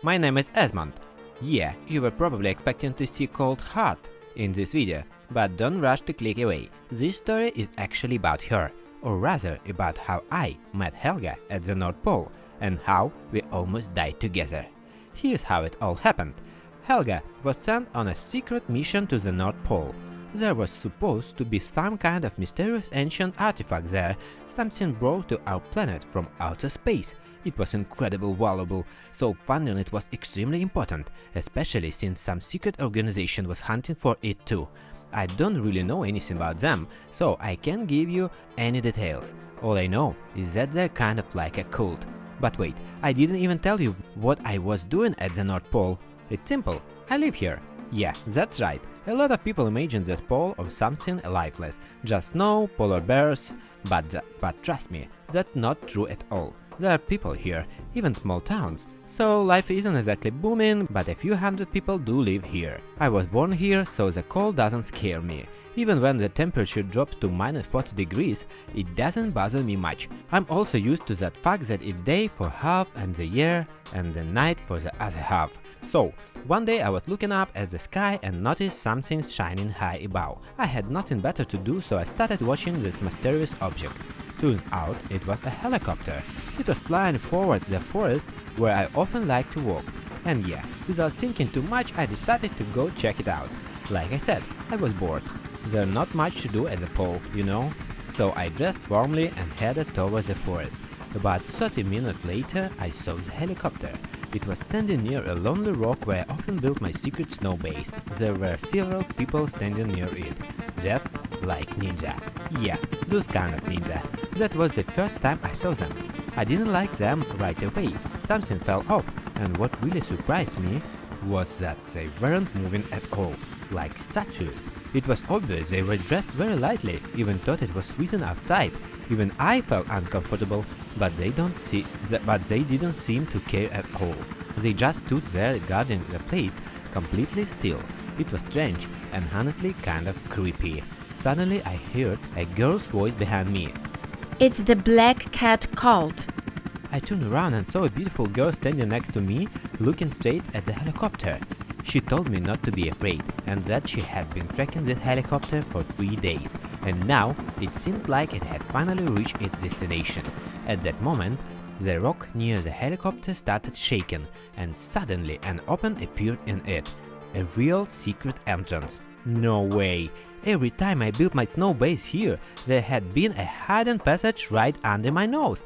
my name is Esmond. Yeah, you were probably expecting to see Cold Heart in this video, but don't rush to click away. This story is actually about her, or rather about how I met Helga at the North Pole and how we almost died together. Here's how it all happened. Helga was sent on a secret mission to the North Pole. There was supposed to be some kind of mysterious ancient artifact there, something brought to our planet from outer space. It was incredibly valuable, so finding it was extremely important, especially since some secret organization was hunting for it too. I don't really know anything about them, so I can't give you any details. All I know is that they're kind of like a cult. But wait, I didn't even tell you what I was doing at the North Pole. It's simple, I live here. Yeah, that's right. A lot of people imagine this pole of something lifeless, just snow, polar bears, but trust me, that's not true at all. There are people here, even small towns, so life isn't exactly booming, but a few hundred people do live here. I was born here, so the cold doesn't scare me. Even when the temperature drops to -40 degrees, it doesn't bother me much. I'm also used to that fact that it's day for half and the year and the night for the other half. So, one day I was looking up at the sky and noticed something shining high above. I had nothing better to do, so I started watching this mysterious object. Turns out it was a helicopter. It was flying forward the forest where I often like to walk. And yeah, without thinking too much, I decided to go check it out. Like I said, I was bored. There's not much to do at the pole, you know? So I dressed warmly and headed towards the forest. About 30 minutes later, I saw the helicopter. It was standing near a lonely rock where I often built my secret snow base. There were several people standing near it. That's like ninja. Yeah, those kind of ninja. That was the first time I saw them. I didn't like them right away. Something fell off, and what really surprised me was that they weren't moving at all, like statues. It was obvious they were dressed very lightly, even though it was freezing outside. Even I felt uncomfortable, but they didn't seem to care at all. They just stood there guarding the place, completely still. It was strange and honestly kind of creepy. Suddenly I heard a girl's voice behind me. It's the Black Cat cult. I turned around and saw a beautiful girl standing next to me, looking straight at the helicopter. She told me not to be afraid, and that she had been tracking the helicopter for 3 days, and now it seemed like it had finally reached its destination. At that moment, the rock near the helicopter started shaking, and suddenly an opening appeared in it. A real secret entrance. No way! Every time I built my snow base here, there had been a hidden passage right under my nose.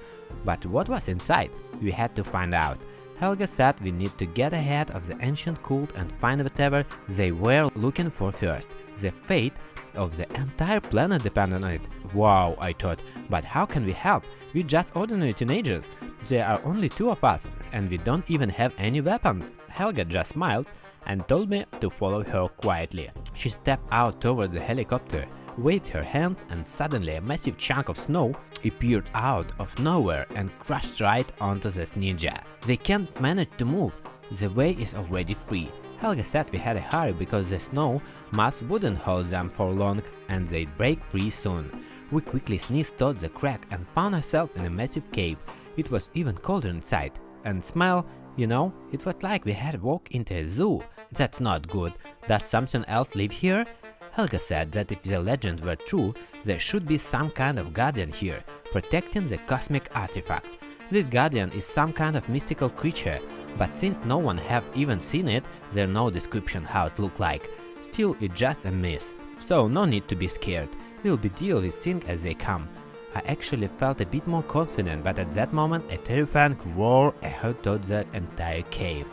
But what was inside? We had to find out. Helga said we need to get ahead of the ancient cult and find whatever they were looking for first. The fate of the entire planet depended on it. Wow, I thought, but how can we help? We're just ordinary teenagers. There are only 2 of us, and we don't even have any weapons. Helga just smiled and told me to follow her quietly. She stepped out toward the helicopter, waved her hand, and suddenly a massive chunk of snow appeared out of nowhere and crashed right onto this ninja. They can't manage to move. The way is already free. Helga said we had a hurry because the snow mass wouldn't hold them for long and they'd break free soon. We quickly sneezed toward the crack and found ourselves in a massive cave. It was even colder inside. And smell, you know, it was like we had walked into a zoo. That's not good. Does something else live here? Helga said that if the legend were true, there should be some kind of guardian here, protecting the cosmic artifact. This guardian is some kind of mystical creature, but since no one have even seen it, there's no description how it looked like. Still, it's just a myth, so no need to be scared. We'll be deal with things as they come. I actually felt a bit more confident, but at that moment a terrifying roar echoed through the entire cave.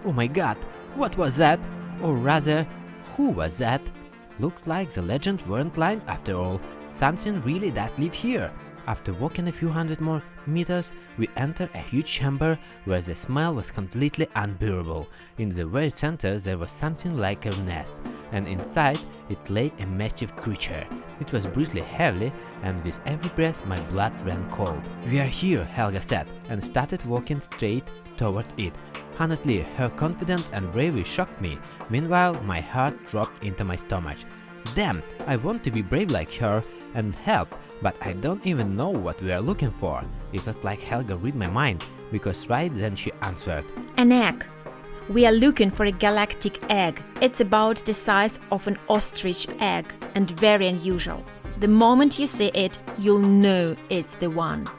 Oh my god, what was that? Or rather, who was that? Looked like the legend weren't lying after all. Something really does live here. After walking a few hundred more meters, we entered a huge chamber where the smell was completely unbearable. In the very center there was something like a nest, and inside it lay a massive creature. It was brutally heavy, and with every breath my blood ran cold. We are here, Helga said, and started walking straight toward it. Honestly, her confidence and bravery shocked me. Meanwhile, my heart dropped into my stomach. Damn, I want to be brave like her and help, but I don't even know what we are looking for. It was like Helga read my mind, because right then she answered. An egg. We are looking for a galactic egg. It's about the size of an ostrich egg and very unusual. The moment you see it, you'll know it's the one.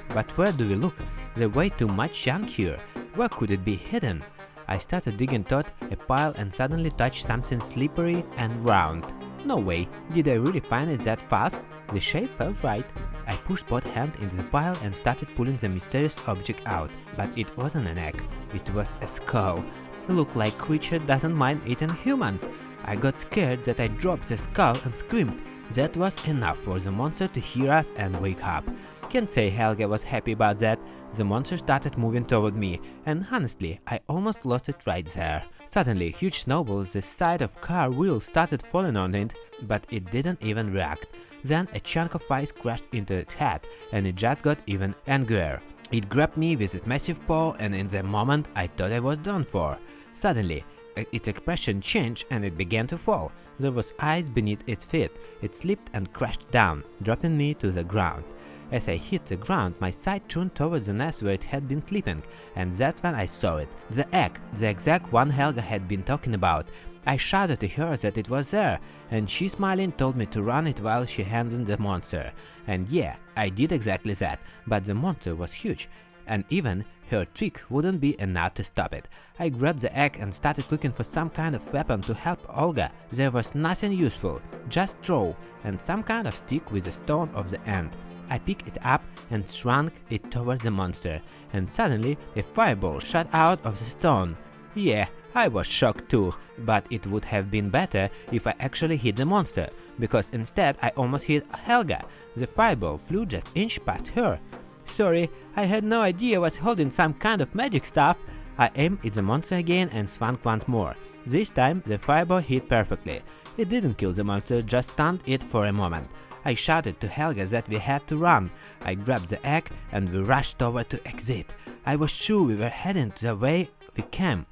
But where do we look? There's way too much junk here. Where could it be hidden? I started digging toward a pile and suddenly touched something slippery and round. No way, did I really find it that fast? The shape felt right. I pushed both hands into the pile and started pulling the mysterious object out, but it wasn't an egg, it was a skull. Looked like creature doesn't mind eating humans. I got scared that I dropped the skull and screamed. That was enough for the monster to hear us and wake up. Can't say Helga was happy about that. The monster started moving toward me, and honestly, I almost lost it right there. Suddenly, huge snowballs the size of car wheels started falling on it, but it didn't even react. Then a chunk of ice crashed into its head, and it just got even angrier. It grabbed me with its massive paw, and in the moment I thought I was done for. Suddenly, its expression changed and it began to fall. There was ice beneath its feet. It slipped and crashed down, dropping me to the ground. As I hit the ground, my sight turned towards the nest where it had been sleeping, and that's when I saw it. The egg, the exact one Helga had been talking about. I shouted to her that it was there, and she smiling told me to run it while she handled the monster. And yeah, I did exactly that, but the monster was huge, and even her trick wouldn't be enough to stop it. I grabbed the egg and started looking for some kind of weapon to help Olga. There was nothing useful, just straw and some kind of stick with a stone of the end. I picked it up and shrunk it towards the monster, and suddenly a fireball shot out of the stone. Yeah, I was shocked too, but it would have been better if I actually hit the monster, because instead I almost hit Helga. The fireball flew just inch past her. Sorry, I had no idea was holding some kind of magic stuff. I aimed at the monster again and swung once more. This time the fireball hit perfectly. It didn't kill the monster, just stunned it for a moment. I shouted to Helga that we had to run. I grabbed the egg and we rushed over to exit. I was sure we were heading the way we came.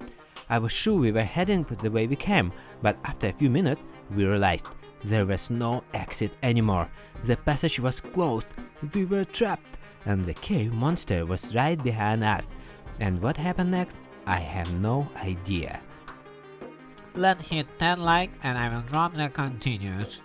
But after a few minutes we realized there was no exit anymore. The passage was closed. We were trapped, and the cave monster was right behind us. And what happened next? I have no idea. Let's hit 10 like and I will drop the continues.